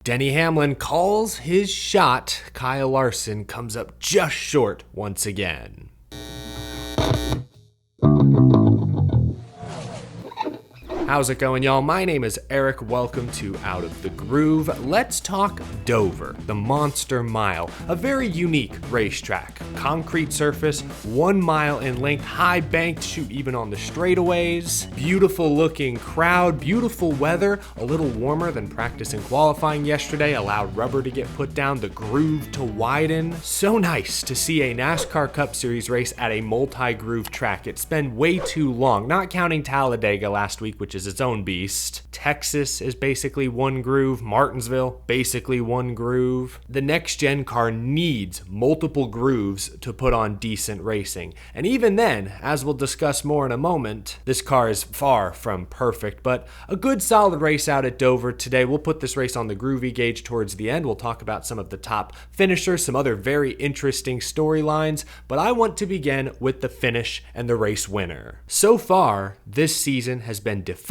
Denny Hamlin calls his shot. Kyle Larson comes up just short once again. How's it going, y'all? My name is Eric. Welcome to Out of the Groove. Let's talk Dover, the Monster Mile, a very unique racetrack. Concrete surface, 1 mile in length, high banked, shoot even on the straightaways. Beautiful looking crowd, beautiful weather, a little warmer than practice and qualifying yesterday, allowed rubber to get put down, the groove to widen. So nice to see a NASCAR Cup Series race at a multi-groove track. It's been way too long, not counting Talladega last week, which is its own beast. Texas is basically one groove. Martinsville, basically one groove. The next gen car needs multiple grooves to put on decent racing. And even then, as we'll discuss more in a moment, this car is far from perfect, but a good solid race out at Dover today. We'll put this race on the groovy gauge towards the end. We'll talk about some of the top finishers, some other very interesting storylines, but I want to begin with the finish and the race winner. So far, this season has been defined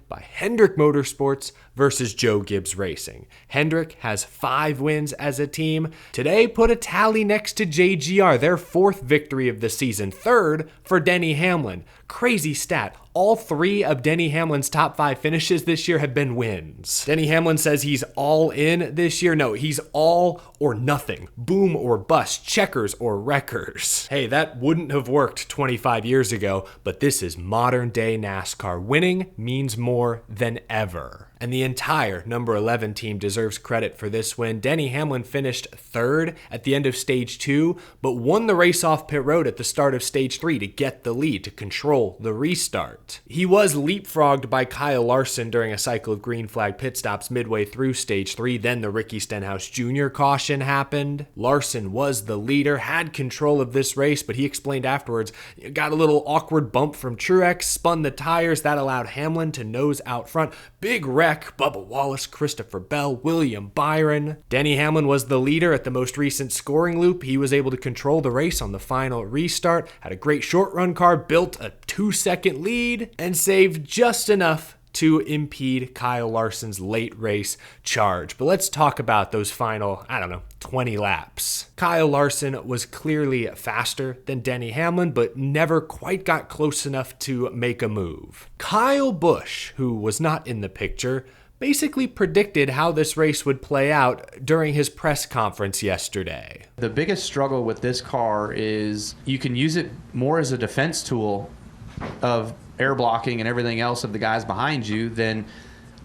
by Hendrick Motorsports versus Joe Gibbs Racing. Hendrick has 5 wins as a team. Today, put a tally next to JGR, their 4th victory of the season, 3rd for Denny Hamlin. Crazy stat. All 3 of Denny Hamlin's top 5 finishes this year have been wins. Denny Hamlin says he's all in this year. No, he's all or nothing. Boom or bust, checkers or wreckers. Hey, that wouldn't have worked 25 years ago, but this is modern day NASCAR. Winning means more than ever. And the entire number 11 team deserves credit for this win. Denny Hamlin finished 3rd at the end of stage 2, but won the race off pit road at the start of stage 3 to get the lead, to control the restart. He was leapfrogged by Kyle Larson during a cycle of green flag pit stops midway through stage 3. Then the Ricky Stenhouse Jr. caution happened. Larson was the leader, had control of this race, but he explained afterwards, got a little awkward bump from Truex, spun the tires. That allowed Hamlin to nose out front. Big wreck. Bubba Wallace, Christopher Bell, William Byron. Denny Hamlin was the leader at the most recent scoring loop. He was able to control the race on the final restart, had a great short run car, built a 2-second lead, and saved just enough to impede Kyle Larson's late race charge. But let's talk about those final, 20 laps. Kyle Larson was clearly faster than Denny Hamlin, but never quite got close enough to make a move. Kyle Busch, who was not in the picture, basically predicted how this race would play out during his press conference yesterday. The biggest struggle with this car is you can use it more as a defense tool of air blocking and everything else of the guys behind you than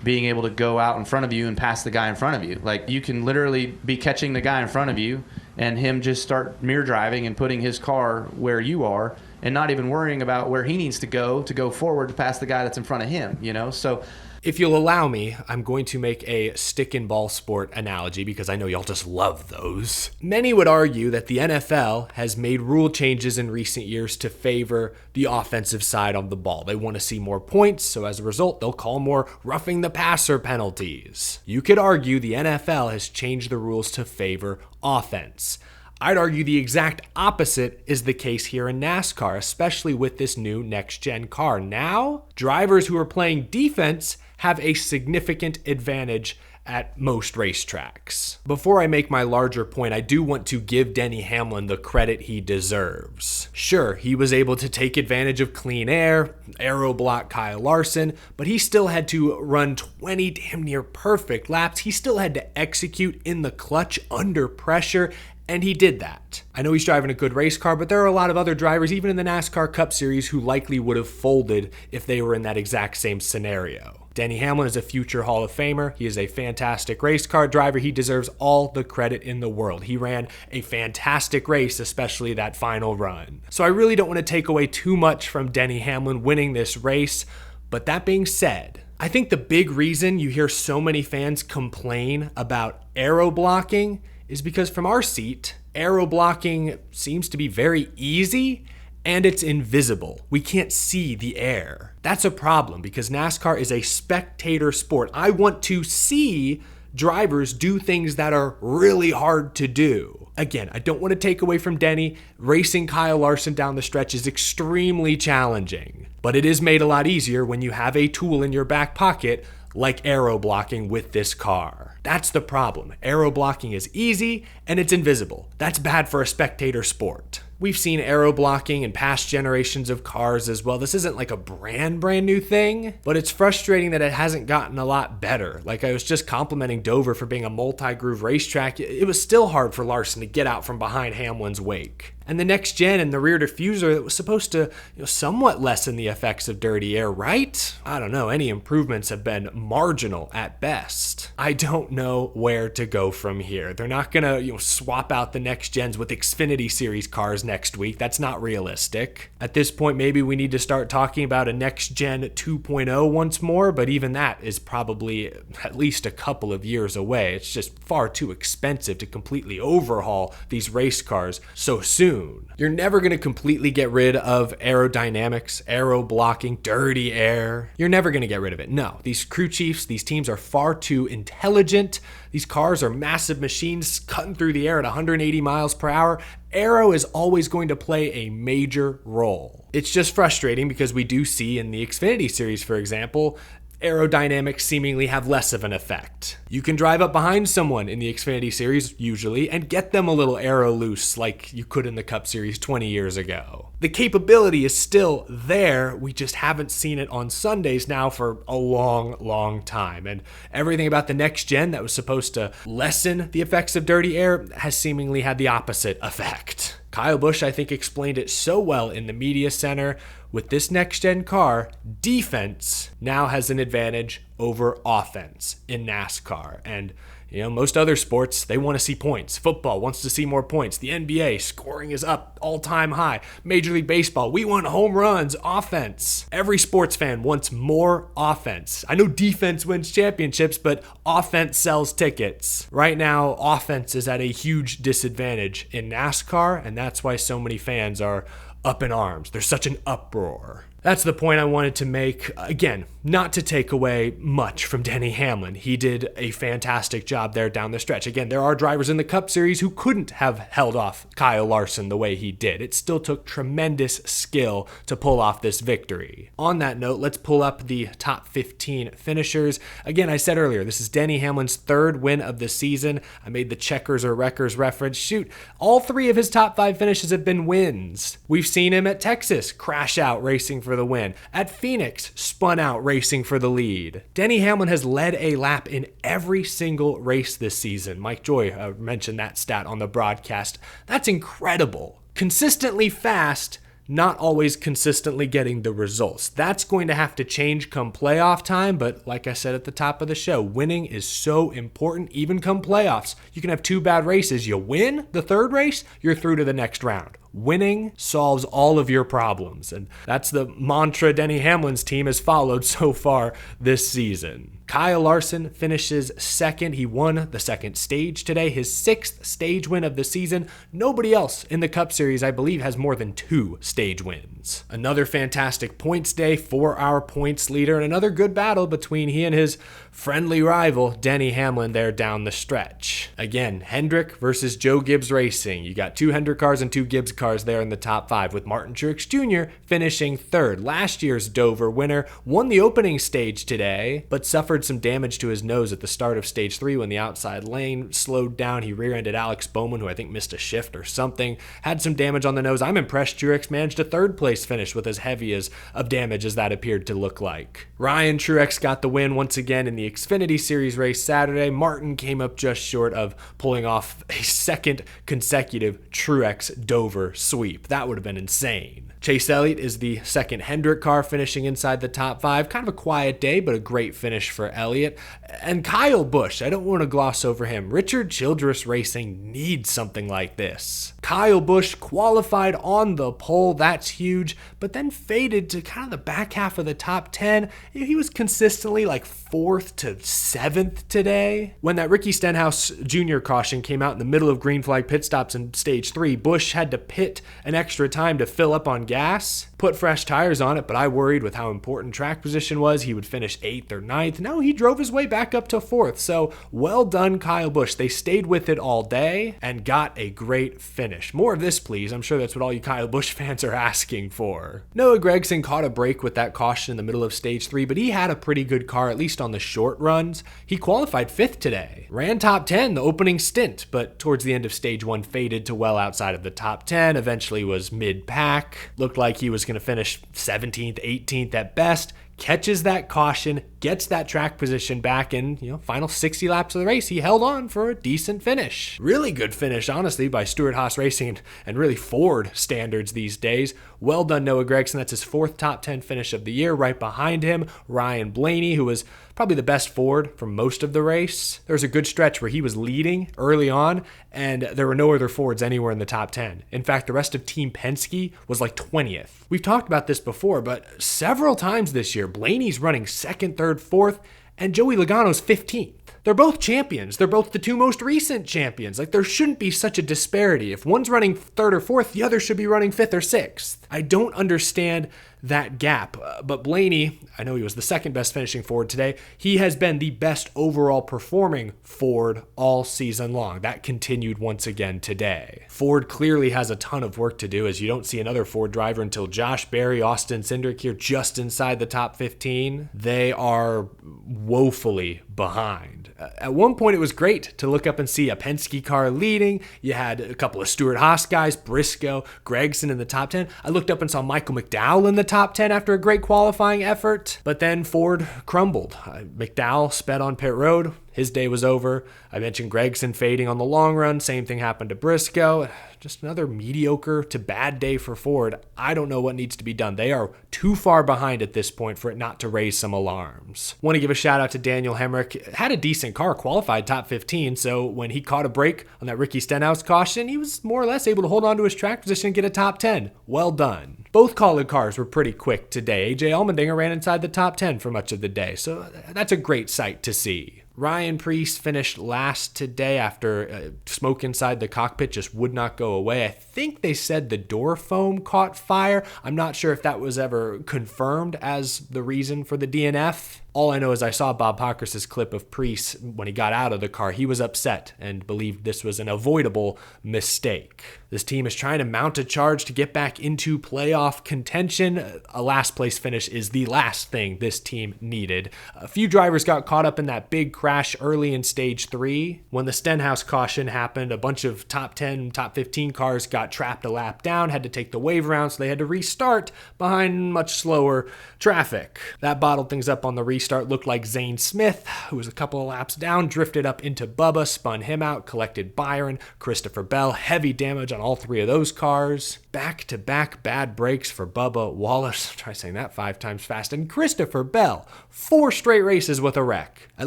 being able to go out in front of you and pass the guy in front of you. Like, you can literally be catching the guy in front of you and him just start mirror driving and putting his car where you are and not even worrying about where he needs to go forward to pass the guy that's in front of him, So if you'll allow me, I'm going to make a stick and ball sport analogy because I know y'all just love those. Many would argue that the NFL has made rule changes in recent years to favor the offensive side of the ball. They want to see more points, so as a result, they'll call more roughing the passer penalties. You could argue the NFL has changed the rules to favor offense. I'd argue the exact opposite is the case here in NASCAR, especially with this new next-gen car. Now, drivers who are playing defense have a significant advantage at most racetracks. Before I make my larger point, I do want to give Denny Hamlin the credit he deserves. Sure, he was able to take advantage of clean air, aero block Kyle Larson, but he still had to run 20 damn near perfect laps. He still had to execute in the clutch under pressure, and he did that. I know he's driving a good race car, but there are a lot of other drivers, even in the NASCAR Cup Series, who likely would have folded if they were in that exact same scenario. Denny Hamlin is a future Hall of Famer. He is a fantastic race car driver. He deserves all the credit in the world. He ran a fantastic race, especially that final run. So I really don't want to take away too much from Denny Hamlin winning this race. But that being said, I think the big reason you hear so many fans complain about aero blocking is because from our seat, aero blocking seems to be very easy and it's invisible. We can't see the air. That's a problem because NASCAR is a spectator sport. I want to see drivers do things that are really hard to do. Again, I don't want to take away from Denny. Racing Kyle Larson down the stretch is extremely challenging, but it is made a lot easier when you have a tool in your back pocket like aero blocking with this car. That's the problem. Aero blocking is easy and it's invisible. That's bad for a spectator sport. We've seen aero blocking in past generations of cars as well. This isn't like a brand new thing, but it's frustrating that it hasn't gotten a lot better. Like I was just complimenting Dover for being a multi-groove racetrack. It was still hard for Larson to get out from behind Hamlin's wake. And the next gen and the rear diffuser that was supposed to somewhat lessen the effects of dirty air, right? I don't know. Any improvements have been marginal at best. I don't know where to go from here. They're not going to swap out the next gens with Xfinity Series cars next week. That's not realistic. At this point, maybe we need to start talking about a next gen 2.0 once more, but even that is probably at least a couple of years away. It's just far too expensive to completely overhaul these race cars so soon. You're never going to completely get rid of aerodynamics, aero blocking, dirty air. You're never going to get rid of it. No, these crew chiefs, these teams are far too intelligent. These cars are massive machines cutting through the air at 180 miles per hour. Aero is always going to play a major role. It's just frustrating because we do see in the Xfinity Series, for example, aerodynamics seemingly have less of an effect. You can drive up behind someone in the Xfinity Series, usually, and get them a little aero loose like you could in the Cup Series 20 years ago. The capability is still there, we just haven't seen it on Sundays now for a long time. And everything about the next gen that was supposed to lessen the effects of dirty air has seemingly had the opposite effect. Kyle Busch, I think, explained it so well in the media center. With this next-gen car, defense now has an advantage over offense in NASCAR. And, most other sports, they want to see points. Football wants to see more points. The NBA, scoring is up all-time high. Major League Baseball, we want home runs, offense. Every sports fan wants more offense. I know defense wins championships, but offense sells tickets. Right now, offense is at a huge disadvantage in NASCAR, and that's why so many fans are up in arms. There's such an uproar. That's the point I wanted to make. Again, not to take away much from Denny Hamlin. He did a fantastic job there down the stretch. Again, there are drivers in the Cup Series who couldn't have held off Kyle Larson the way he did. It still took tremendous skill to pull off this victory. On that note, let's pull up the top 15 finishers. Again, I said earlier, this is Denny Hamlin's third win of the season. I made the checkers or wreckers reference. Shoot, all three of his top 5 finishes have been wins. We've seen him at Texas crash out racing for the win. At Phoenix, spun out racing for the lead. Denny Hamlin has led a lap in every single race this season. Mike Joy mentioned that stat on the broadcast. That's incredible. Consistently fast, not always consistently getting the results. That's going to have to change come playoff time, but like I said at the top of the show, winning is so important, even come playoffs. You can have 2 bad races. You win the third race, you're through to the next round. Winning solves all of your problems, and that's the mantra Denny Hamlin's team has followed so far this season. Kyle Larson finishes second. He won the second stage today, his 6th stage win of the season. Nobody else in the Cup Series, I believe, has more than 2 stage wins. Another fantastic points day for our points leader, and another good battle between he and his friendly rival, Denny Hamlin, there down the stretch. Again, Hendrick versus Joe Gibbs Racing. You got 2 Hendrick cars and 2 Gibbs cars there in the top 5, with Martin Truex Jr. finishing third. Last year's Dover winner won the opening stage today, but suffered some damage to his nose at the start of stage 3 when the outside lane slowed down. He rear-ended Alex Bowman, who I think missed a shift or something, had some damage on the nose. I'm impressed Truex managed a 3rd place finish with as heavy of damage as that appeared to look like. Ryan Truex got the win once again in the Xfinity Series race Saturday. Martin came up just short of pulling off a 2nd consecutive Truex Dover sweep. That would have been insane. Chase Elliott is the 2nd Hendrick car, finishing inside the top 5. Kind of a quiet day, but a great finish for Elliott. And Kyle Busch, I don't want to gloss over him. Richard Childress Racing needs something like this. Kyle Busch qualified on the pole, that's huge, but then faded to kind of the back half of the top 10. He was consistently like 4th to 7th today. When that Ricky Stenhouse Jr. caution came out in the middle of green flag pit stops in stage 3, Busch had to pit an extra time to fill up on gas, put fresh tires on it, but I worried with how important track position was. He would finish 8th or 9th. Now now he drove his way back up to 4th. So well done, Kyle Busch. They stayed with it all day and got a great finish. More of this, please. I'm sure that's what all you Kyle Busch fans are asking for. Noah Gragson caught a break with that caution in the middle of stage 3, but he had a pretty good car, at least on the short runs. He qualified 5th today. Ran top 10 the opening stint, but towards the end of stage 1 faded to well outside of the top 10, eventually was mid-pack. Looked like he was going to finish 17th, 18th at best. Catches that caution, gets that track position back in, final 60 laps of the race. He held on for a decent finish. Really good finish, honestly, by Stewart-Haas Racing and really Ford standards these days. Well done, Noah Gragson. That's his 4th top 10 finish of the year. Right behind him, Ryan Blaney, who was probably the best Ford for most of the race. There was a good stretch where he was leading early on, and there were no other Fords anywhere in the top 10. In fact, the rest of Team Penske was like 20th. We've talked about this before, but several times this year, Blaney's running 2nd, 3rd, 4th, and Joey Logano's 15th. They're both champions. They're both the 2 most recent champions. Like, there shouldn't be such a disparity. If one's running 3rd or 4th, the other should be running 5th or 6th. I don't understand that gap. But Blaney, I know he was the 2nd best finishing Ford today. He has been the best overall performing Ford all season long. That continued once again today. Ford clearly has a ton of work to do, as you don't see another Ford driver until Josh Berry, Austin Cindric here just inside the top 15. They are woefully behind. At one point, it was great to look up and see a Penske car leading. You had a couple of Stewart-Haas guys, Briscoe, Gragson in the top 10. I looked up and saw Michael McDowell in the top 10 after a great qualifying effort. But then Ford crumbled. McDowell sped on pit road. His day was over. I mentioned Gragson fading on the long run. Same thing happened to Briscoe. Just another mediocre to bad day for Ford. I don't know what needs to be done. They are too far behind at this point for it not to raise some alarms. Want to give a shout out to Daniel Hemrick. Had a decent car, qualified top 15, so when he caught a break on that Ricky Stenhouse caution, he was more or less able to hold on to his track position and get a top 10. Well done. Both Collin cars were pretty quick today. AJ Allmendinger ran inside the top 10 for much of the day, so that's a great sight to see. Ryan Preece finished last today after smoke inside the cockpit just would not go away. I think they said the door foam caught fire. I'm not sure if that was ever confirmed as the reason for the DNF. All I know is I saw Bob Pockrass's clip of Preece when he got out of the car. He was upset and believed this was an avoidable mistake. This team is trying to mount a charge to get back into playoff contention. A last place finish is the last thing this team needed. A few drivers got caught up in that big crash early in stage 3. When the Stenhouse caution happened, a bunch of top 10, top 15 cars got trapped a lap down, had to take the wave around, so they had to restart behind much slower traffic. That bottled things up on the restart. Looked like Zane Smith, who was a couple of laps down, drifted up into Bubba, spun him out, collected Byron, Christopher Bell. Heavy damage on all 3 of those cars. Back-to-back bad breaks for Bubba Wallace. Try saying that 5 times fast. And Christopher Bell, 4 straight races with a wreck. At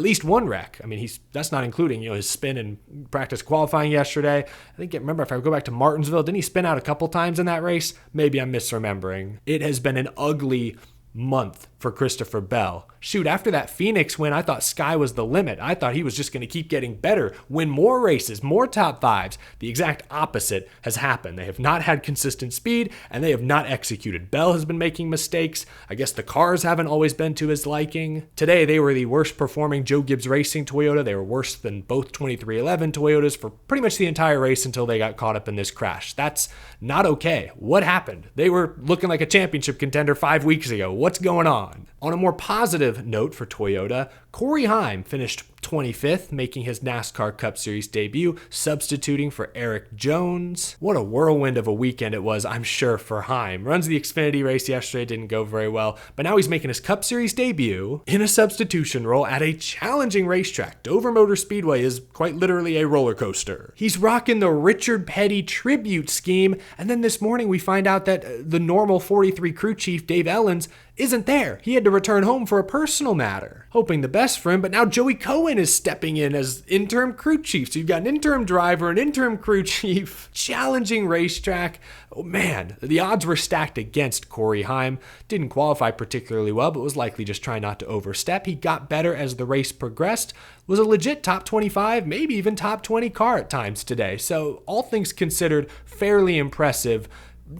least one wreck. I mean, that's not including, his spin in practice qualifying yesterday. I think, remember, if I go back to Martinsville, didn't he spin out a couple times in that race? Maybe I'm misremembering. It has been an ugly month for Christopher Bell. Shoot, after that Phoenix win, I thought sky was the limit. I thought he was just going to keep getting better, win more races, more top 5s. The exact opposite has happened. They have not had consistent speed, and they have not executed. Bell has been making mistakes. I guess the cars haven't always been to his liking. Today, they were the worst performing Joe Gibbs Racing Toyota. They were worse than both 2311 Toyotas for pretty much the entire race until they got caught up in this crash. That's not okay. What happened? They were looking like a championship contender 5 weeks ago. What's going on? On a more positive note for Toyota, Corey Heim finished 25th, making his NASCAR Cup Series debut, substituting for Eric Jones. What a whirlwind of a weekend it was, I'm sure, for Heim. Runs the Xfinity race yesterday, didn't go very well, but now he's making his Cup Series debut in a substitution role at a challenging racetrack. Dover Motor Speedway is quite literally a roller coaster. He's rocking the Richard Petty tribute scheme, and then this morning we find out that the normal 43 crew chief, Dave Ellens, isn't there. He had to return home for a personal matter. Hoping the best for him, but now Joey Cohen is stepping in as interim crew chief. So you've got an interim driver, an interim crew chief, challenging racetrack. Oh man, the odds were stacked against Corey Heim. Didn't qualify particularly well, but was likely just trying not to overstep. He got better as the race progressed. Was a legit top 25, maybe even top 20 car at times today. So all things considered, fairly impressive.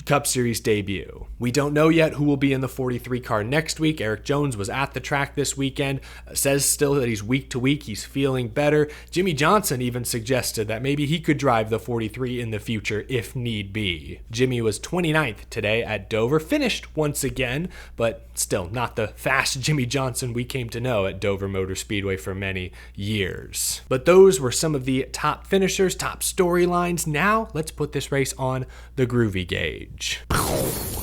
Cup Series debut. We don't know yet who will be in the 43 car next week. Eric Jones was at the track this weekend, says still that he's week to week, he's feeling better. Jimmy Johnson even suggested that maybe he could drive the 43 in the future if need be. Jimmy was 29th today at Dover, finished once again, but still not the fast Jimmy Johnson we came to know at Dover Motor Speedway for many years. But those were some of the top finishers, top storylines. Now let's put this race on the groovy gauge.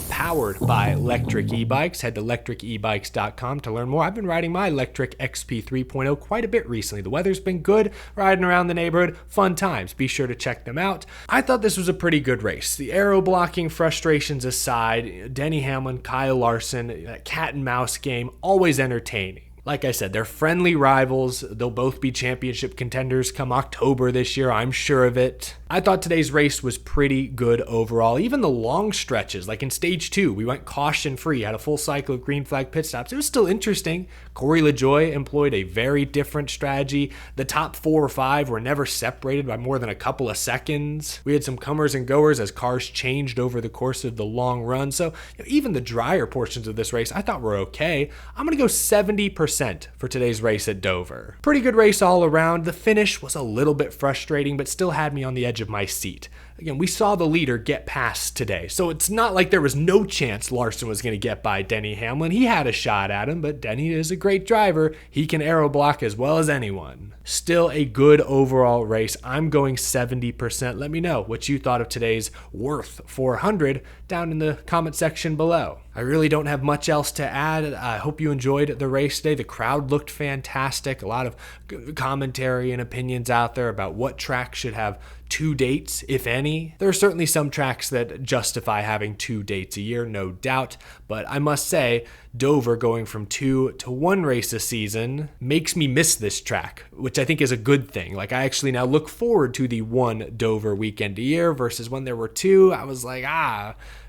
Powered by electric e-bikes. Head to electricebikes.com to learn more. I've been riding my electric XP 3.0 quite a bit recently. The weather's been good, riding around the neighborhood, fun times. Be sure to check them out. I thought this was a pretty good race. The aero blocking frustrations aside, Denny Hamlin, Kyle Larson, that cat and mouse game, always entertaining. Like I said, they're friendly rivals. They'll both be championship contenders come October this year, I'm sure of it. I thought today's race was pretty good overall. Even the long stretches, like in stage 2, we went caution-free, had a full cycle of green flag pit stops. It was still interesting. Corey LaJoie employed a very different strategy. The top 4 or 5 were never separated by more than a couple of seconds. We had some comers and goers as cars changed over the course of the long run. So even the drier portions of this race I thought were okay. I'm going to go 70% for today's race at Dover. Pretty good race all around. The finish was a little bit frustrating, but still had me on the edge of my seat. Again, we saw the leader get past today, so it's not like there was no chance Larson was going to get by Denny Hamlin. He had a shot at him, but Denny is a great driver. He can aero block as well as anyone. Still a good overall race. I'm going 70%. Let me know what you thought of today's Worth 400 down in the comment section below. I really don't have much else to add. I hope you enjoyed the race today. The crowd looked fantastic. A lot of commentary and opinions out there about what track should have 2 dates, if any. There are certainly some tracks that justify having 2 dates a year, no doubt, but I must say, Dover going from 2 to 1 race a season makes me miss this track, which I think is a good thing. Like, I actually now look forward to the 1 Dover weekend a year versus when there were 2. I was like,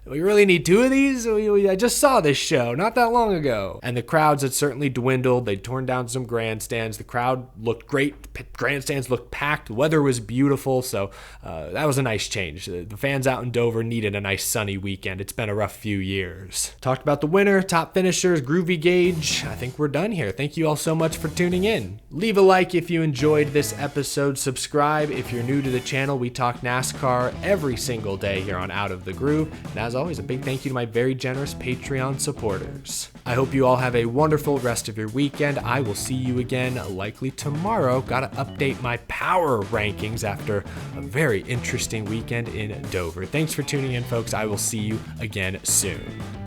we really need 2 of these? I just saw this show not that long ago. And the crowds had certainly dwindled. They'd torn down some grandstands. The crowd looked great. Grandstands looked packed. The weather was beautiful. So that was a nice change. The fans out in Dover needed a nice sunny weekend. It's been a rough few years. Talked about the winner, top finishers, groovy gauge. I think we're done here. Thank you all so much for tuning in. Leave a like if you enjoyed this episode. Subscribe if you're new to the channel. We talk NASCAR every single day here on Out of the Groove. And as always, a big thank you to my very generous Patreon supporters. I hope you all have a wonderful rest of your weekend. I will see you again likely tomorrow. Gotta update my power rankings after a very interesting weekend in Dover. Thanks for tuning in, folks. I will see you again soon.